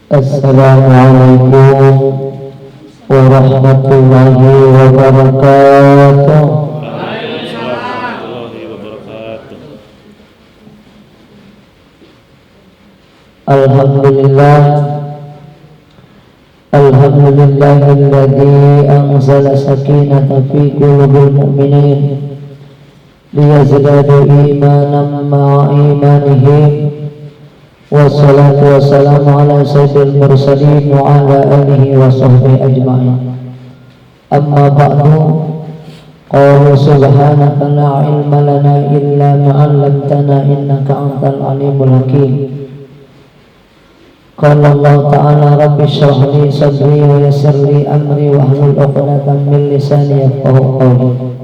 Assalamualaikum warahmatullahi wabarakatuh. Alhamdulillah, alhamdulillahilladzi anzala sakinata fi qulubil mu'minin liyazdadu imanan ma'a imanihim. Wassalatu wassalamu ala sayyidil mursalin wa ala alihi wa sahbihi ajma'in. Amma ba'du, qala subhanaka la ilma lana illa ma 'allamtana innaka antal alimul hakim. Qala Allah ta'ala rabbi shrah li sadri wa yassir li amri wa hlul 'uqdatam min lisani yafqahu qawli.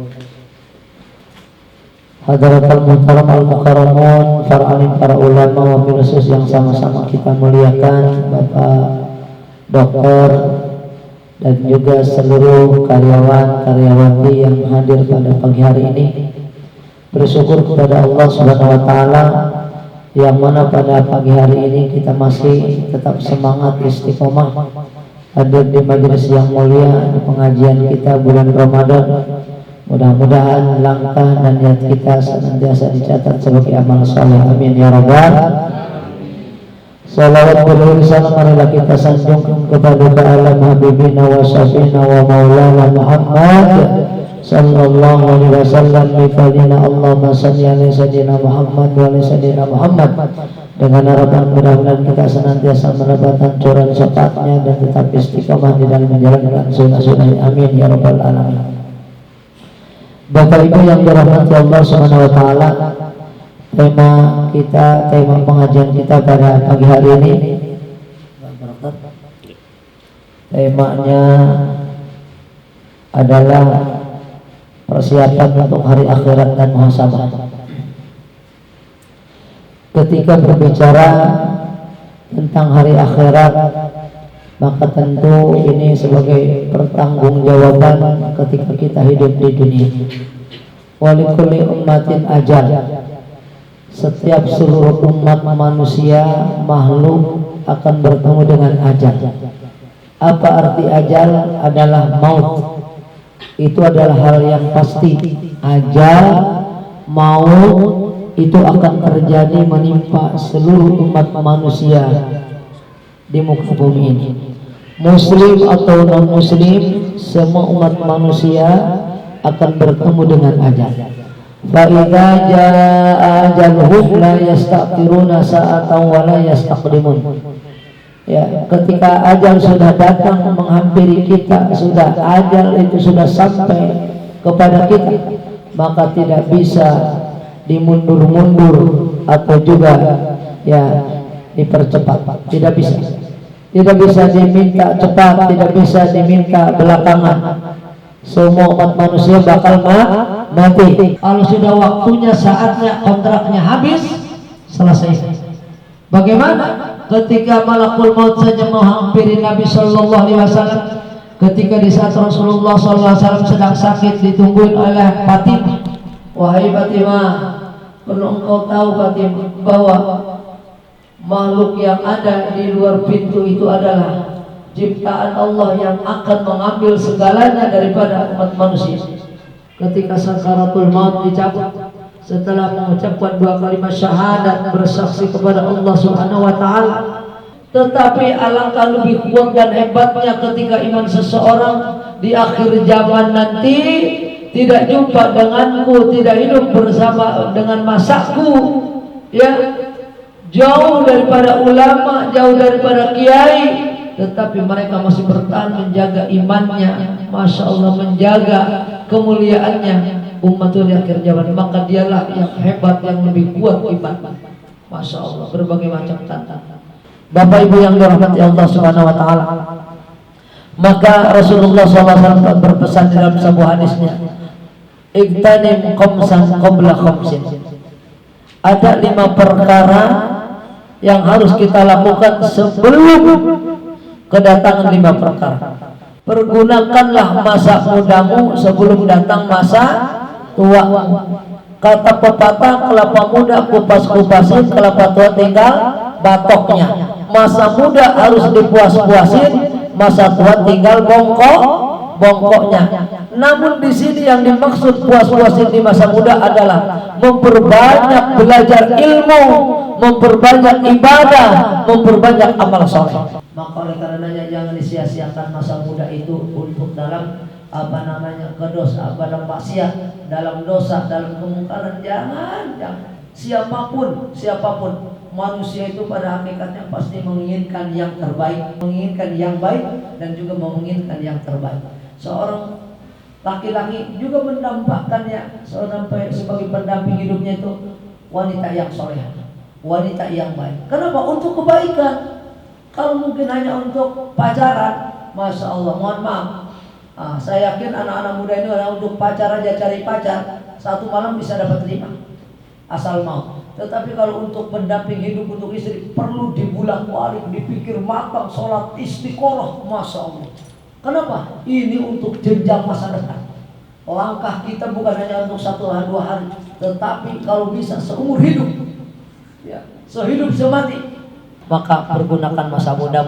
Hadratul muhtaram al-mukarramun, para alim, para ulama, wabil khusus yang sama-sama kita muliakan, Bapak Dokter dan juga seluruh karyawan-karyawati yang hadir pada pagi hari ini. Bersyukur kepada Allah Subhanahu wa taala yang mana pada pagi hari ini kita masih tetap semangat istiqomah hadir di majelis yang mulia, di pengajian kita bulan Ramadan. Mudah-mudahan langkah dan niat kita senantiasa dicatat sebagai amal saleh. Amin ya rabbal. Salawat berlisan marilah kita sanjungkan kepada alam habibina wa syafiina wa maulana Muhammad sallallahu alaihi wasallam bi fadlina Allahumma shalli ala sayyidina Muhammad wa ala sayyidina Muhammad, dengan harapan mudah-mudahan kita senantiasa mendapatkan curahan syafaatnya dan tetap istiqamah di dalam menjalankan sunnah-sunnah. Amin ya rabbal alamin. Bapak Ibu yang dirahmati Allah Subhanahu wa taala, tema pengajian kita pada pagi hari ini temanya adalah persiapan untuk hari akhirat dan muhasabah. Ketika berbicara tentang hari akhirat, maka tentu ini sebagai pertanggungjawaban ketika kita hidup di dunia. Walikulli ummatin ajal. Setiap seluruh umat manusia makhluk akan bertemu dengan ajal. Apa arti ajal? Adalah maut. Itu adalah hal yang pasti. Ajal, maut itu akan terjadi menimpa seluruh umat manusia di muka bumi ini. Muslim atau non muslim, semua umat manusia akan bertemu dengan ajal. Fa idza jaa ajaluhum la yastaqiruna sa'atan wa la yastaqdimun. Ya, ketika ajal sudah datang menghampiri kita, sudah ajal itu sudah sampai kepada kita, maka tidak bisa dimundur-mundur atau juga ya dipercepat, tidak bisa. Tidak bisa diminta cepat, tidak bisa diminta belakangan. Semua umat manusia bakal mati. Kalau sudah waktunya, saatnya, kontraknya habis, selesai. Bagaimana? Ketika malakul maut saja menghampiri Nabi Sallallahu Alaihi Wasallam, ketika di saat Rasulullah Sallallahu Alaihi Wasallam sedang sakit ditungguin oleh Fatimah. Wahai Fatimah, perlu engkau tahu Fatimah bahwa makhluk yang ada di luar pintu itu adalah ciptaan Allah yang akan mengambil segalanya daripada umat manusia. Ketika sakaratul maut dicabut, setelah mengucapkan 2 kalimat syahadat bersaksi kepada Allah Subhanahu wa taala, tetapi alangkah lebih kuat dan hebatnya ketika iman seseorang di akhir zaman nanti tidak jumpa denganku, tidak hidup bersama dengan masaku, ya, jauh daripada ulama, jauh daripada kiai, tetapi mereka masih bertahan menjaga imannya, Masya Allah, menjaga kemuliaannya umat di akhir zaman. Maka dialah yang hebat, yang lebih kuat iman. Masya Allah, berbagai macam tantangan. Bapak Ibu yang dirahmati Allah Subhanahu wa taala, maka Rasulullah SAW berpesan dalam sebuah hadisnya, "Igtanim khamsan qabla khamsin." Ada 5 perkara yang harus kita lakukan sebelum kedatangan 5 perkara. Pergunakanlah masa mudamu sebelum datang masa tua. Kata pepatah, kelapa muda kupas-kupasin, kelapa tua tinggal batoknya. Masa muda harus dipuas-puasin, masa tua tinggal bongkoknya. Namun di sini yang dimaksud puas-puasin di masa muda adalah memperbanyak belajar ilmu, memperbanyak ibadah, memperbanyak amal soleh. Maka oleh karenanya jangan disia-siakan masa muda itu untuk dalam kedosa, dalam maksiat, dalam dosa, dalam kemungkaran. Jangan. Siapapun manusia itu pada hakikatnya pasti menginginkan yang terbaik, menginginkan yang baik, dan juga menginginkan yang terbaik. Seorang laki-laki juga mendambakannya sebagai pendamping hidupnya itu wanita yang soleh, wanita yang baik. Kenapa? Untuk kebaikan. Kalau mungkin hanya untuk pacaran, masya Allah, mohon maaf. Saya yakin anak-anak muda ini hanya untuk pacar aja, cari pacar, satu malam bisa dapat 5 asal mau. Tetapi kalau untuk pendamping hidup untuk istri perlu dibulak-balik, dipikir matang, sholat istiqoroh, masya Allah. Kenapa? Ini untuk jenjang masa depan. Langkah kita bukan hanya untuk 1-2 hari, tetapi kalau bisa seumur hidup, ya, sehidup semati. Maka pergunakan masa muda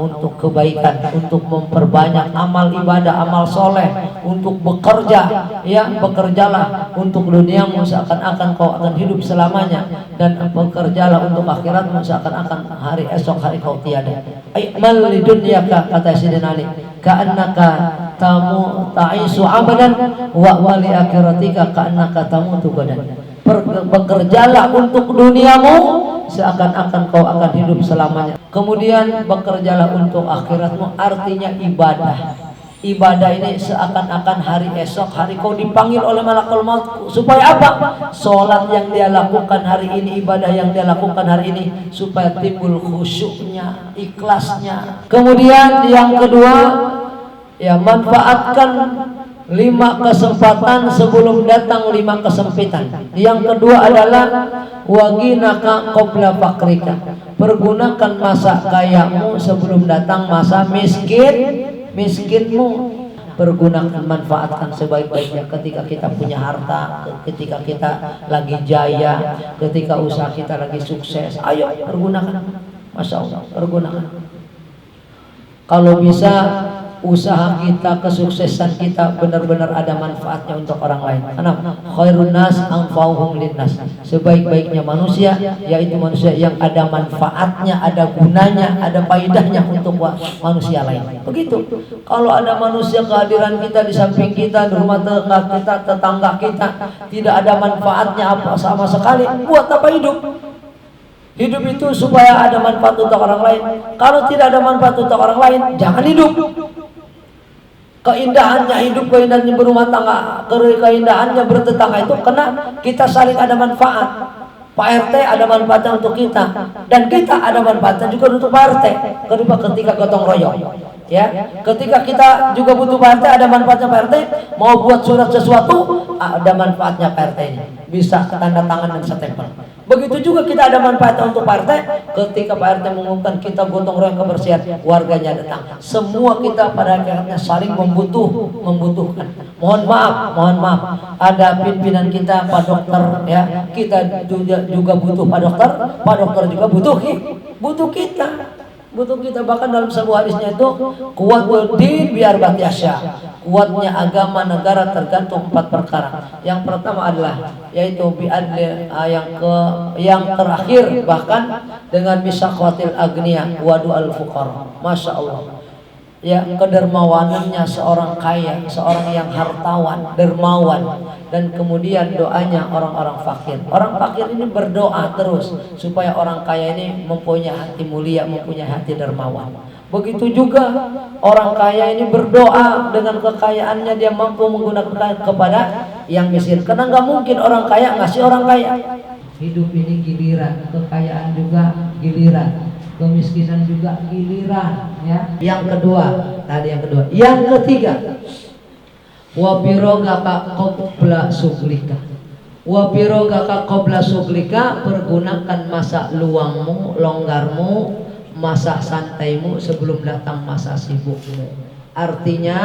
untuk kebaikan, untuk memperbanyak amal ibadah, amal soleh, untuk bekerja, ya, bekerjalah untuk duniamu seakan-akan kau akan hidup selamanya, dan bekerjalah untuk akhiratmu seakan-akan hari esok hari kau tiada. Aimal li dunyaka, kata Sayyidina Ali, ka'annaka ta'isu abadan wa li akhiratika ka'annaka tamutu gadan. Bekerjalah untuk duniamu seakan-akan kau akan hidup selamanya. Kemudian bekerjalah untuk akhiratmu, artinya ibadah. Ibadah ini seakan-akan hari esok hari kau dipanggil oleh malakul maut. Supaya apa? Sholat yang dia lakukan hari ini, ibadah yang dia lakukan hari ini, supaya timbul khusyuknya, ikhlasnya. Kemudian yang kedua, ya, manfaatkan 5 kesempatan sebelum datang 5 kesempitan. Yang kedua adalah waginaka qabla fakrika. Pergunakan masa kayamu sebelum datang masa miskinmu. Pergunakan, manfaatkan sebaik-baiknya ketika kita punya harta, ketika kita lagi jaya, ketika usaha kita lagi sukses. Ayo pergunakan, masya Allah, pergunakan. Kalau bisa usaha kita, kesuksesan kita benar-benar ada manfaatnya untuk orang lain. Kenapa? Khairun nas anfa'uhum linnas. Sebaik-baiknya manusia yaitu manusia yang ada manfaatnya, ada gunanya, ada faedahnya untuk manusia lain. Begitu. Kalau ada manusia, kehadiran kita di samping kita, di rumah tangga kita, tetangga kita, tidak ada manfaatnya apa sama sekali, buat apa hidup? Hidup itu supaya ada manfaat untuk orang lain. Kalau tidak ada manfaat untuk orang lain, jangan hidup. Keindahannya hidup, keindahannya berumah tangga, keindahannya bertetangga itu karena kita saling ada manfaat. Pak RT ada manfaatnya untuk kita, dan kita ada manfaatnya juga untuk Pak RT. Kedua, ketika gotong royong, ya, ketika kita juga butuh Pak RT, ada manfaatnya Pak RT. Mau buat surat sesuatu, ada manfaatnya Pak RT ini, bisa tanda tangan dan stempel. Begitu juga kita ada manfaatnya untuk Pak RT. Ketika Pak RT mengumumkan kita gotong royong kebersihan, warganya datang. Semua kita pada akhirnya saling membutuhkan. Mohon maaf, ada pimpinan kita Pak Dokter, ya, kita juga butuh Pak Dokter juga butuh kita. Bahkan dalam sebuah hadisnya itu, kuwatul din biar batyasya. Kuatnya agama negara tergantung 4 perkara. Yang pertama adalah yaitu yang terakhir bahkan dengan misaqwatil agniya wa du'al fuqara. Masya Allah. Ya, kedermawanannya seorang kaya, seorang yang hartawan, dermawan, dan kemudian doanya orang-orang fakir. Orang fakir ini berdoa terus supaya orang kaya ini mempunyai hati mulia, mempunyai hati dermawan. Begitu juga orang kaya ini berdoa dengan kekayaannya dia mampu menggunakan kepada yang miskin. Karena nggak mungkin orang kaya ngasih orang kaya. Hidup ini giliran, kekayaan juga giliran, kemiskinan juga giliran, ya. Yang kedua, yang ketiga, wabirogaka qabla suglika. Wabirogaka qabla suglika, pergunakan masa luangmu, longgarmu, masa santaimu sebelum datang masa sibukmu. Artinya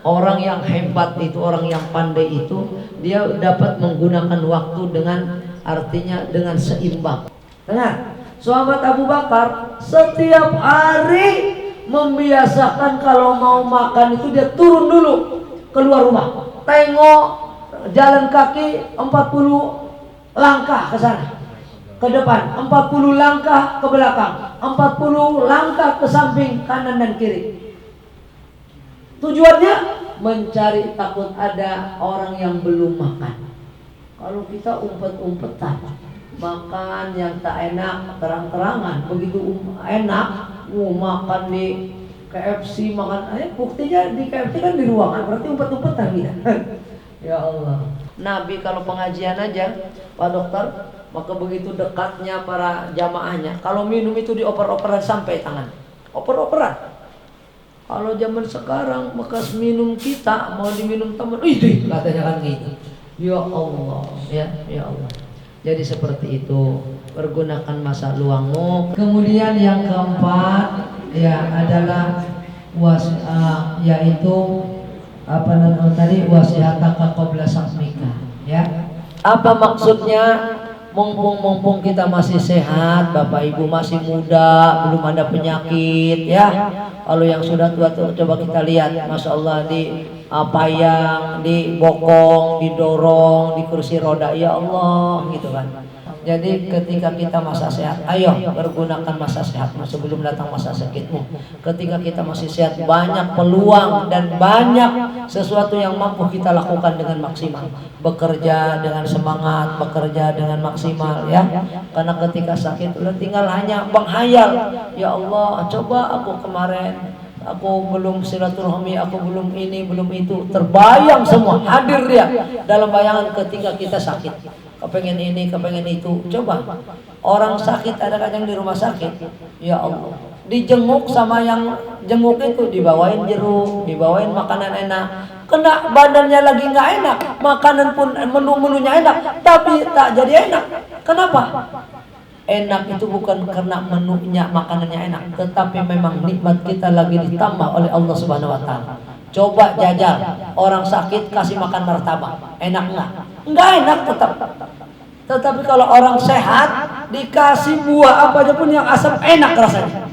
orang yang hebat itu, orang yang pandai itu, dia dapat menggunakan waktu dengan, artinya dengan seimbang. Benar. Sahabat Abu Bakar setiap hari membiasakan kalau mau makan itu dia turun dulu keluar rumah, tengok jalan kaki 40 langkah ke sana ke depan, 40 langkah ke belakang, 40 langkah ke samping kanan dan kiri. Tujuannya mencari, takut ada orang yang belum makan. Kalau kita umpet-umpetan makan yang tak enak terang-terangan, begitu enak makan di KFC, makan buktinya di KFC kan di ruangan, berarti umpet-umpetan kita. Ya Allah. Nabi kalau pengajian aja Pak Dokter, maka begitu dekatnya para jamaahnya, kalau minum itu dioper-operan sampai tangan, oper-operan. Kalau zaman sekarang bekas minum kita mau diminum teman, ih katanya kan gitu. Ya Allah, ya Allah. Jadi seperti itu, pergunakan masa luangmu. Kemudian yang keempat ya adalah yaitu apa namanya tadi, wasihataka qabla saqmika, ya. Apa maksudnya? Mumpung kita masih sehat, Bapak Ibu masih muda, belum ada penyakit, ya. Kalau yang sudah tua tuh coba kita lihat, Masya Allah, di payang, di bokong, didorong, di kursi roda, ya Allah, gitu kan. Jadi ketika kita masa sehat, ayo pergunakan masa sehatmu sebelum datang masa sakitmu. Ketika kita masih sehat, banyak peluang dan banyak sesuatu yang mampu kita lakukan dengan maksimal. Bekerja dengan semangat, bekerja dengan maksimal, ya. Karena ketika sakit udah tinggal hanya menghayal, ya Allah, coba aku kemarin aku belum silaturahmi, aku belum ini, belum itu, terbayang semua, hadir dia dalam bayangan ketika kita sakit. Kepengen ini, kepengen itu. Coba orang sakit ada kadang di rumah sakit, ya Allah, dijenguk sama yang jenguk itu, dibawain jeruk, dibawain makanan enak, kena badannya lagi nggak enak, makanan pun menu-menunya enak, tapi tak jadi enak. Kenapa? Enak itu bukan karena menunya, makanannya enak, tetapi memang nikmat kita lagi ditambah oleh Allah Subhanahu wa Ta'ala. Coba jajal, orang sakit kasih makan martabak, enak nggak? Nggak enak tetap. Tetapi kalau orang sehat dikasih buah apa aja pun yang asam, enak rasanya.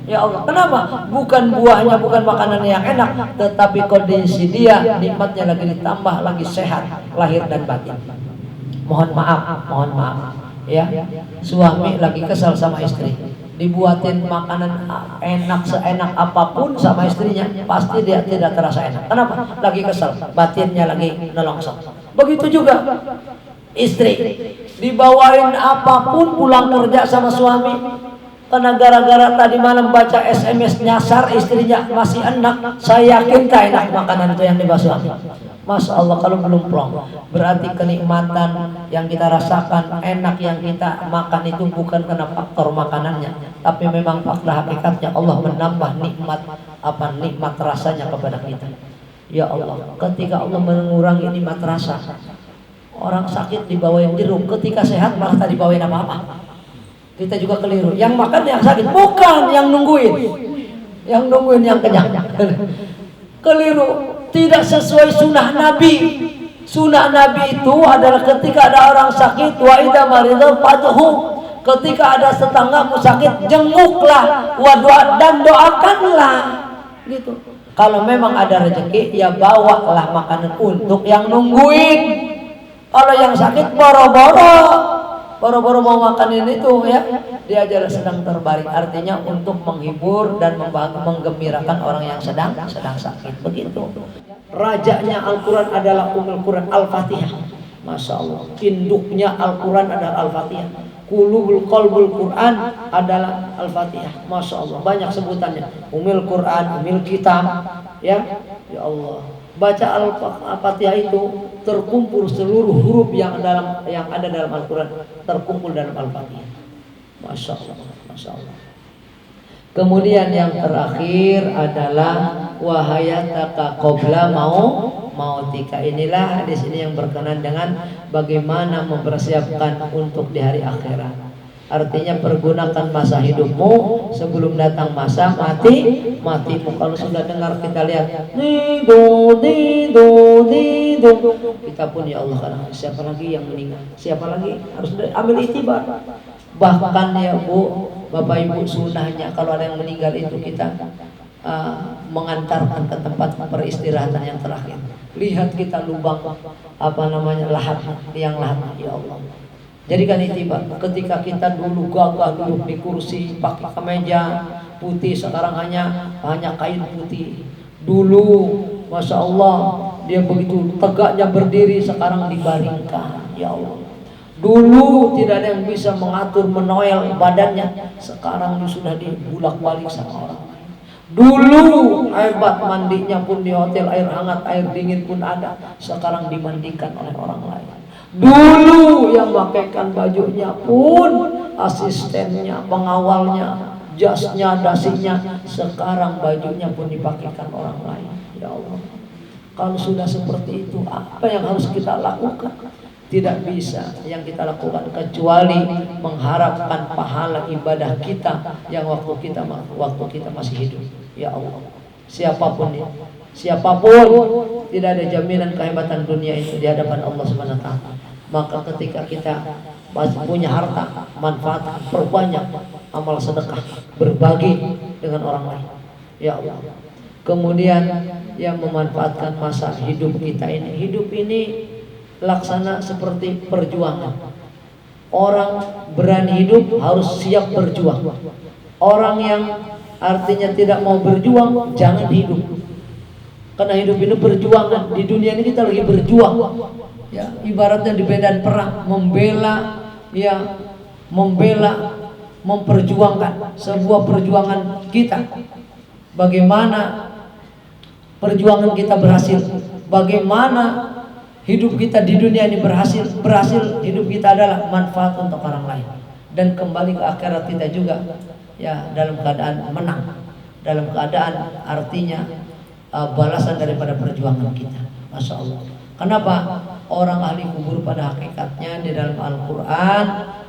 Ya Allah, kenapa? Bukan buahnya, bukan makanan yang enak, tetapi kondisi dia nikmatnya lagi ditambah, lagi sehat lahir dan batin. Mohon maaf. Ya, suami lagi kesal sama istri, dibuatin makanan enak seenak apapun sama istrinya, pasti dia tidak terasa enak. Kenapa? Lagi kesal, batinnya lagi nelongsong. Begitu juga istri, dibawain apapun pulang kerja sama suami, karena gara-gara tadi malam baca SMS nyasar istrinya masih enak, saya yakin tak enak makanan itu yang dibawa suami. Masya Allah, kalau belum plong, berarti kenikmatan yang kita rasakan, enak yang kita makan itu bukan karena faktor makanannya, tapi memang fakta hakikatnya Allah menambah nikmat rasanya kepada kita. Ya Allah, ketika Allah mengurangi nikmat rasa, orang sakit dibawain jeruk, ketika sehat malah tak dibawain apa-apa. Kita juga keliru, yang makan yang sakit, bukan yang nungguin yang kenyang. Keliru. Tidak sesuai sunnah Nabi. Sunnah Nabi itu adalah ketika ada orang sakit, wa idza marida fadhu, ketika ada tetanggamu sakit, jenguklah, wa doa, dan doakanlah, gitu. Kalau memang ada rezeki, ya bawalah makanan untuk yang nungguin. Kalau yang sakit boro-boro mau makanin itu, ya, dia aja sedang terbaring, artinya untuk menghibur dan menggembirakan orang yang sedang sakit. Begitu. Rajanya Al-Quran adalah Ummul Quran, Al-Fatihah. Masya Allah, induknya Al-Quran adalah Al-Fatihah. Qulubul qalbul Quran adalah Al-Fatihah. Masya Allah, banyak sebutannya, Ummul Quran, Ummul Kitab, ya Allah. Baca Al-Fatihah itu terkumpul seluruh huruf yang ada dalam Al-Quran, terkumpul dalam Al-Fatihah. Masya Allah. Kemudian yang terakhir adalah wahayataka qabla mautika. Inilah hadis ini yang berkenaan dengan bagaimana mempersiapkan untuk di hari akhirat. Artinya pergunakan masa hidupmu sebelum datang masa matimu. Kalau sudah dengar kita lihat didu, kita pun ya Allah, siapa lagi yang meninggal, siapa lagi, harus ambil itibar. Bahkan ya Bu, Bapak Ibu, sunahnya kalau ada yang meninggal itu kita mengantarkan ke tempat peristirahatan yang terakhir. Lihat kita lubang lahat yang lahat, ya Allah. Jadi kan itu ketika kita dulu gagah duduk di kursi pakai kemeja putih, sekarang hanya kain putih. Dulu Masya Allah dia begitu tegaknya berdiri, sekarang dibaringkan, ya Allah. Dulu tidak ada yang bisa mengatur menoel badannya, sekarang sudah dibulak-balik sama orang. Dulu hebat mandinya pun di hotel, air hangat, air dingin pun ada, sekarang dimandikan oleh orang lain. Dulu yang pakaikan bajunya pun asistennya, pengawalnya, jasnya, dasinya, sekarang bajunya pun dipakaikan orang lain. Ya Allah, kalau sudah seperti itu, apa yang harus kita lakukan? Tidak bisa yang kita lakukan kecuali mengharapkan pahala ibadah kita yang waktu kita masih hidup. Ya Allah, siapapun tidak ada jaminan kehebatan dunia ini di hadapan Allah Subhanahu wa taala. Maka ketika kita masih punya harta, manfaat, perbanyak amal sedekah, berbagi dengan orang lain. Ya Allah. Kemudian yang memanfaatkan masa hidup kita ini. Hidup ini laksana seperti perjuangan. Orang berani hidup harus siap berjuang. Orang yang artinya tidak mau berjuang, jangan hidup. Karena hidup ini perjuangan. Di dunia ini kita lagi berjuang. Ya, ibaratnya di medan perang, memperjuangkan sebuah perjuangan kita. Bagaimana perjuangan kita berhasil? Bagaimana hidup kita di dunia ini berhasil hidup kita adalah manfaat untuk orang lain dan kembali ke akhirat kita juga ya dalam keadaan menang, dalam keadaan artinya balasan daripada perjuangan kita. Masya Allah. Kenapa? Orang ahli kubur pada hakikatnya di dalam Al-Quran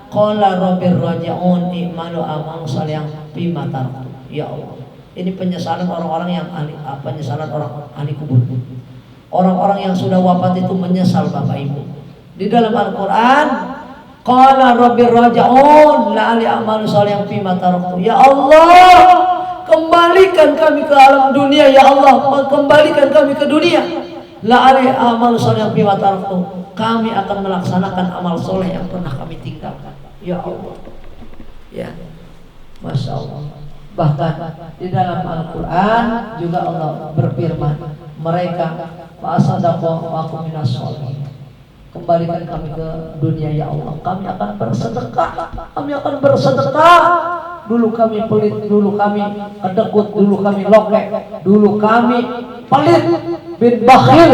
qala rabbir raji'un i'malu amal salih bima taraktu. Ya Allah, ini penyesalan orang-orang yang penyesalan orang ahli kubur. Orang-orang yang sudah wafat itu menyesal Bapak Ibu. Di dalam Al-Quran qala rabbir raji'un la'ali amalu salih bima taraktu. Ya Allah, kembalikan kami ke alam dunia. Ya Allah, kembalikan kami ke dunia. La'ali amalu salih bima taraktu. Kami akan melaksanakan amal soleh yang pernah kami tinggalkan. Ya Allah. Ya, Masya Allah. Bahkan di dalam Al-Quran juga Allah berfirman, mereka fa'asadaqo wa aku minas sholihin. Kembalikan kami ke dunia ya Allah. Kami akan bersedekah. Dulu kami pelit, dulu kami kedekut, dulu kami lokek, dulu kami pelit bin bakhil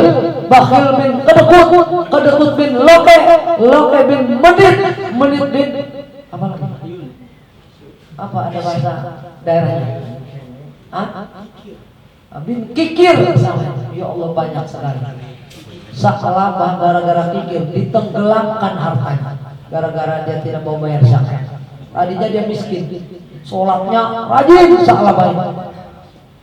bin kedekut, kedekut bin lokek bin menit bin apa lagi? Apa ada bahasa daerahnya? Bin kikir sama. Ya Allah, banyak sekali. Saklabah gara-gara kikir ditenggelamkan hartanya, gara-gara dia tidak mau bayar zakat. Tadinya dia miskin, sholatnya rajin, saklabah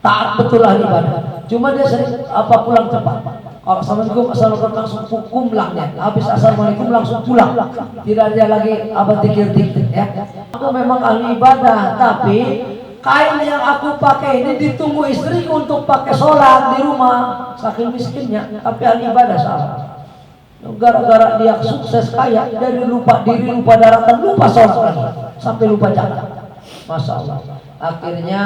taat betul ahli ibadah. Cuma dia sering pulang cepat. Assalamualaikum langsung kumlahnya. Habis assalamualaikum langsung pulang. Tidak ada lagi dikir-dikir ya. Aku memang ahli ibadah, tapi kain yang aku pakai ini ditunggu istri untuk pakai sholat di rumah. Saking miskinnya, tapi ahli ibadah salah. Gara-gara dia sukses kaya, dari lupa diri, lupa daratan, lupa sholat lagi, sampai lupa jalan. Masya Allah. Akhirnya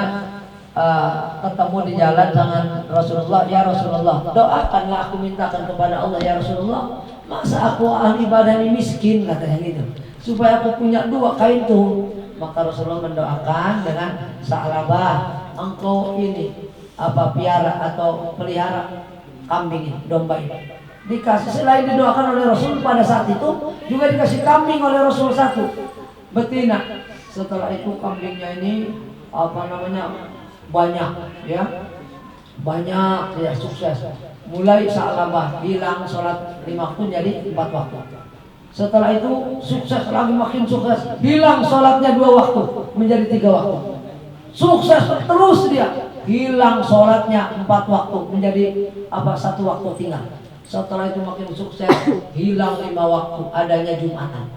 ketemu di jalan dengan Rasulullah. Ya Rasulullah, doakanlah, aku mintakan kepada Allah. Ya Rasulullah, masa aku ahli ibadah ini miskin, katanya gitu, supaya aku punya dua kain tuh. Maka Rasulullah mendoakan dengan sa'labah, engkau ini piara atau pelihara kambing, domba ini. Dikasih, selain didoakan oleh Rasul pada saat itu, juga dikasih kambing oleh Rasul satu betina. Setelah itu kambingnya ini banyak ya, sukses. Mulai sa'labah bilang sholat 5 waktu jadi 4 waktu. Setelah itu sukses lagi, makin sukses, bilang sholatnya 2 waktu menjadi 3 waktu. Sukses terus dia, hilang sholatnya 4 waktu menjadi 1 waktu tinggal. Setelah itu makin sukses, hilang 5 waktu, adanya Jumatan.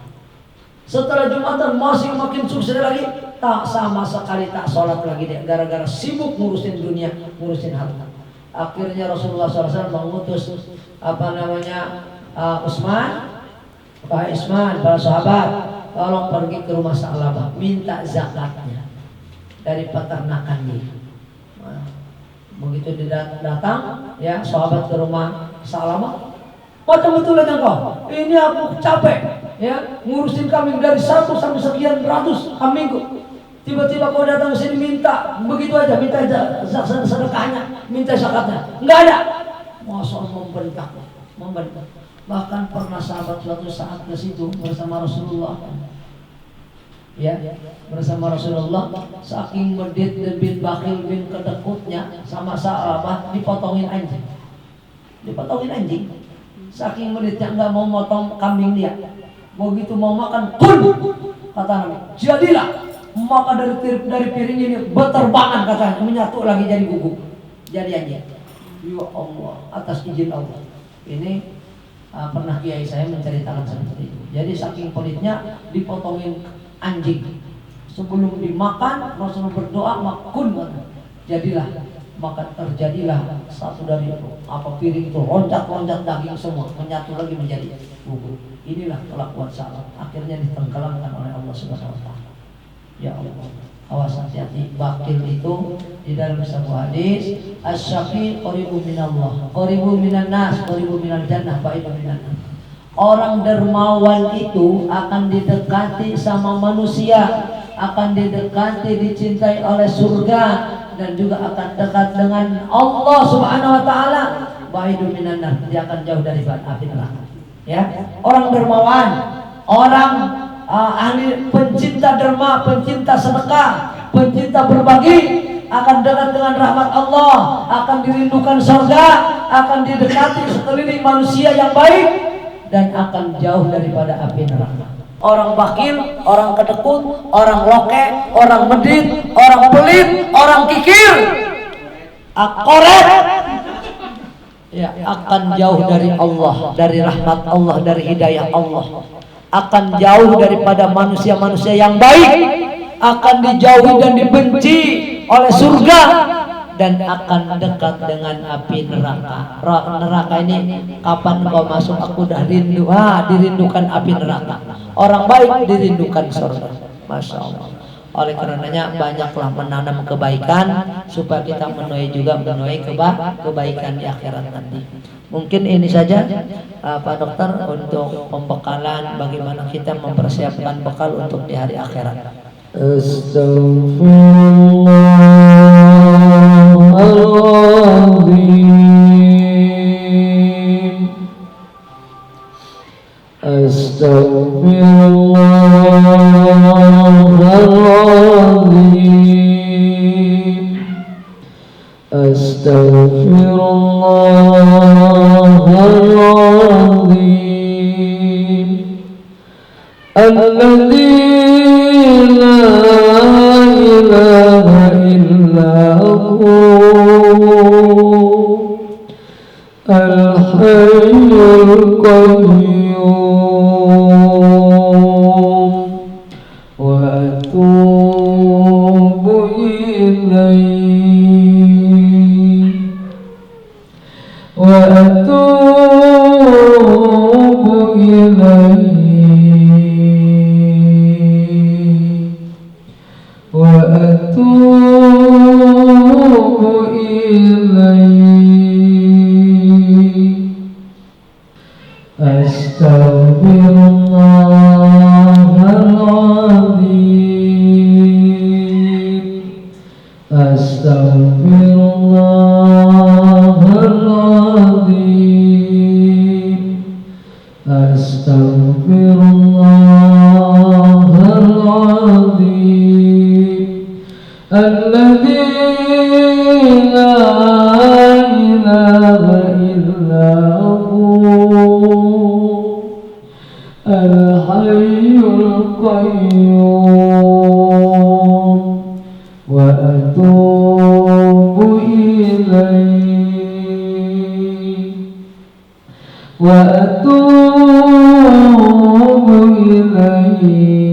Setelah Jumatan masih makin sukses lagi, tak sama sekali tak sholat lagi dia, gara-gara sibuk ngurusin dunia, ngurusin harta. Akhirnya Rasulullah SAW mengutus Utsman, Pak Utsman, para sahabat, tolong pergi ke rumah Sa'labah, minta zakatnya dari peternakannya. Nah, begitu dia datang, ya sahabat ke rumah Sa'labah, macam betul aja kau. Ini aku capek, ya ngurusin kambing dari 1 sampai sekian ratus kambingku. Tiba-tiba kau datang ke sini minta begitu aja, minta sedekahnya, minta zakatnya, nggak ada. Masa membentak. Bahkan pernah sahabat suatu saat ke situ bersama Rasulullah. Ya, bersama Rasulullah, saking medit dan bin bakhil bin kedekutnya sama Sa'labah, dipotongin anjing. Saking meditnya nggak mau motong kambing dia. Begitu mau makan, kata Nabi, jadilah. Maka dari piring ini berterbangan katanya, menyatu lagi jadi guguk, jadi anjing. Ya Allah, atas izin Allah. Ini pernah kiai saya menceritakan seperti itu. Jadi saking pelitnya dipotongin anjing. Sebelum dimakan Rasulullah berdoa, makun, jadilah. Maka terjadilah satu dari piring itu loncat daging semua, menyatu lagi menjadi guguk. Inilah kelakuan salah. Akhirnya ditenggelamkan oleh Allah Subhanahu wa taala. Ya Allah, awas hati-hati. Bakil itu di dalam sebuah hadis, asy-syaqi qaribun minallah, qaribun minan nas, qaribun minal jannah, ba'idun minan nar. Orang dermawan itu akan didekati sama manusia, akan didekati, dicintai oleh surga, dan juga akan dekat dengan Allah Subhanahu wa taala. Ba'idun minan nar, dia akan jauh dari api neraka. Ya, orang dermawan, orang ahli pencinta derma, pencinta sedekah, pencinta berbagi, akan dekat dengan rahmat Allah, akan dirindukan surga, akan didekati sekeliling manusia yang baik, dan akan jauh daripada api neraka. Orang bakil, orang kedekut, orang loke, orang medit, orang pelit, orang kikir, korek, ya akan jauh dari Allah, dari rahmat Allah, dari hidayah Allah. Akan jauh daripada manusia-manusia yang baik, akan dijauhi dan dibenci oleh surga, dan akan dekat dengan api neraka. Neraka ini kapan kau masuk aku dah rindu, dirindukan api neraka. Orang baik dirindukan surga. Masya Allah. Oleh karenanya banyaklah menanam kebaikan supaya kita menuai kebaikan di akhirat nanti. Mungkin ini saja Pak Dokter untuk pembekalan bagaimana kita mempersiapkan bekal untuk di hari akhirat. Astaghfirullahaladzim, astaghfirullahaladzim, astaghfirullahaladzim, alladzi la ilaha illa hu al-hayyul qayyum wa atubu ilaihi wa atubu ilaihi wa atubu ilaihi. Astaghfirullahaladzim, astaghfirullahaladzim, astaghfirullahaladzim, alladzi la ilaha illa hu al-hayyul qayyum wa atubu ilaihi wa atubu ilaihi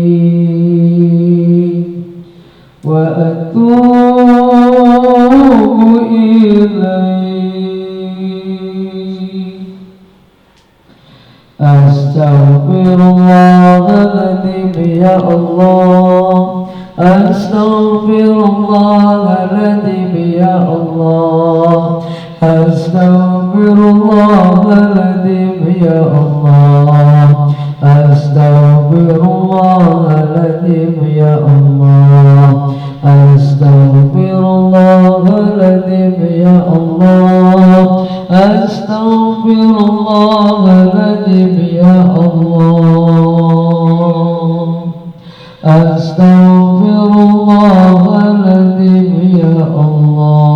Astaghfirullahaladzim ya Allah. Astaghfirullahaladzim ya Allah. Astaghfirullahaladzim ya Allah. Astaghfirullahaladzim ya Allah. Astaghfirullahaladzim ya Allah. Astaghfirullahaladzim ya Allah.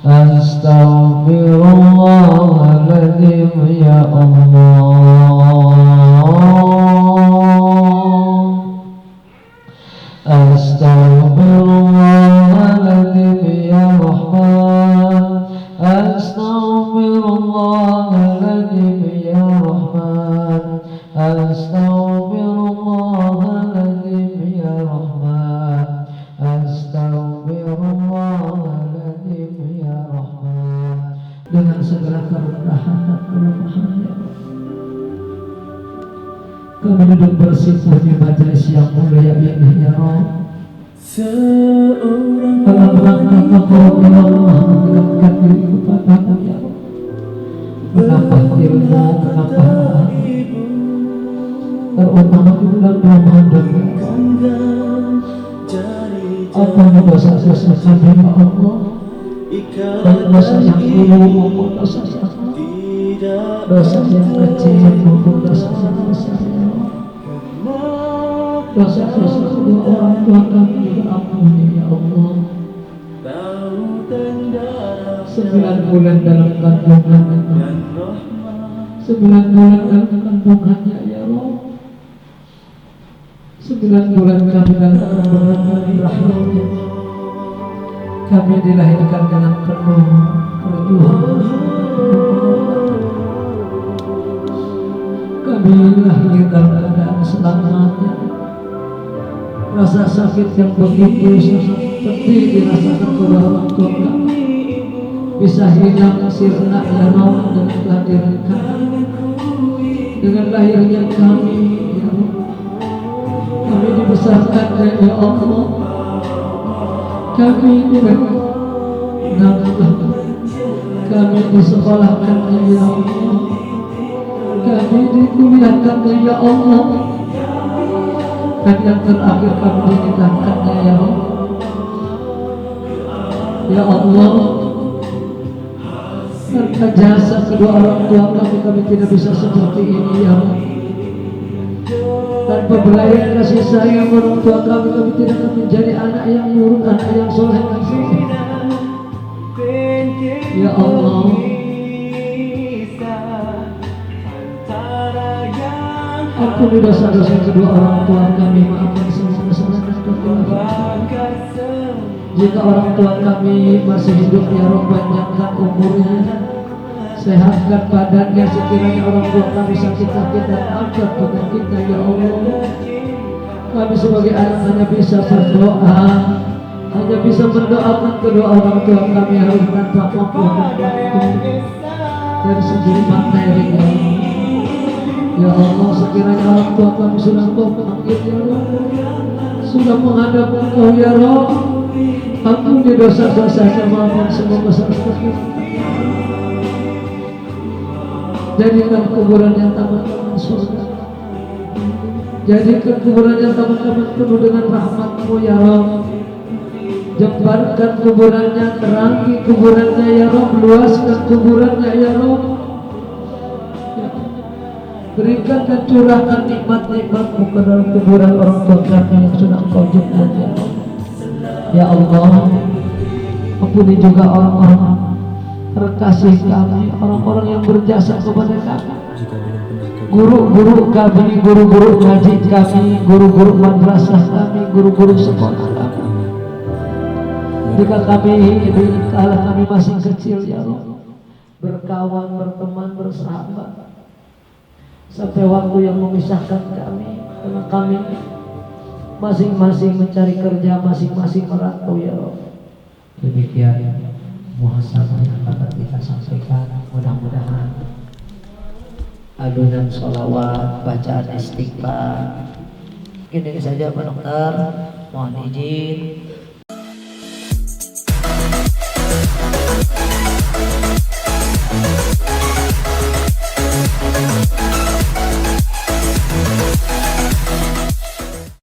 Astaghfirullahaladzim ya Allah. Astaghfirullahaladzim ya Rahman. Astaghfirullahaladzim ya Rahman. Astaghfirullahaladzim ya Rahman. Astaghfirullahaladzim ya Rahman. Dengan segala kerendahan dan kelemahan ya Allah, kami duduk bersikuh di majelis yang mulia ini ya Allah. Dalam rangka takwa ya Allah, mendekatkan diri kepadamu ya Allah, menambah ilmu, menambah terutama di bulan Ramadan ya Allah. Ampuni dosa-dosa kami ya Allah, baik dosa yang dulu maupun dosa yang kecil maupun dosa yang besar ya Allah. Dosa-dosa kedua orang tua kami juga ampuni ya Allah. 9 bulan dalam kandungan itu, 9 bulan dalam kandungannya ya Allah. 9 bulan kami dalam kandungan rahimnya, kami dilahirkan dengan penuh perjuangan. Kami lahir dalam keadaan selamatnya. Rasa sakit yang begitu seperti dirasakan kedua orang tua kami bisa hilang sirna ya Allah dengan kehadiran kami, dengan lahirnya kami ya Allah. Kami dibesarkan ya Allah, kami diberikan, kami disekolahkan ya Allah, kami dikuliahkan ya Allah, dan yang terakhir kami dinikahkannya ya Allah. Ya Allah, tanpa jasa kedua orang tua kami tidak bisa seperti ini ya Allah. Tanpa belayar kasih sayang orang tua kami tidak akan menjadi anak yang nurut, anak yang soleh dan soleh. Ya Allah, ampuni dosa-dosa kedua orang tua kami, maafkan semua kesalahan dan kekurangan. Jika orang tua kami masih hidup ya Rabb, panjangkan umurnya, sehatkan badannya. Sekiranya orang tua kami sakit-sakit dan angkat penyakitnya ya Allah. Kami sebagai anak hanya bisa berdoa, hanya bisa mendoakan kedua orang tua kami harus tanpa mampu dari segi materinya. Ya Allah, sekiranya orang tua kami sudah Kau panggil ya Allah, sudah menghadap Engkau ya Rabb, ampuni dosa-dosanya, maafkan semua kesalahan. Jadikan kuburannya taman-taman surga, jadikan kuburannya taman-taman penuh dengan rahmat-Mu ya Rabb. Jembatkan kuburannya, terangi kuburannya ya Rabb, luaskan kuburannya ya Rabb. Berikan dan curahkan nikmat-nikmat-Mu ke dalam kuburan orang tua kami yang sudah Engkau jemput ya Allah. Ya Allah, ampuni juga orang-orang terkasih kami, orang-orang yang berjasa kepada kami, guru-guru kami, guru-guru ngaji kami, guru-guru madrasah kami, guru-guru sekolah kami. Jika kami kala kami masih kecil ya Allah, berkawan, berteman, bersahabat, sampai waktu yang memisahkan kami, karena kami masing-masing mencari kerja, masing-masing merantau ya Allah. Demikian muhasabah yang akan kita sampaikan. Mudah-mudahan alunan sholawat, bacaan istighfar. Ini saja Pak Dokter, mohon izin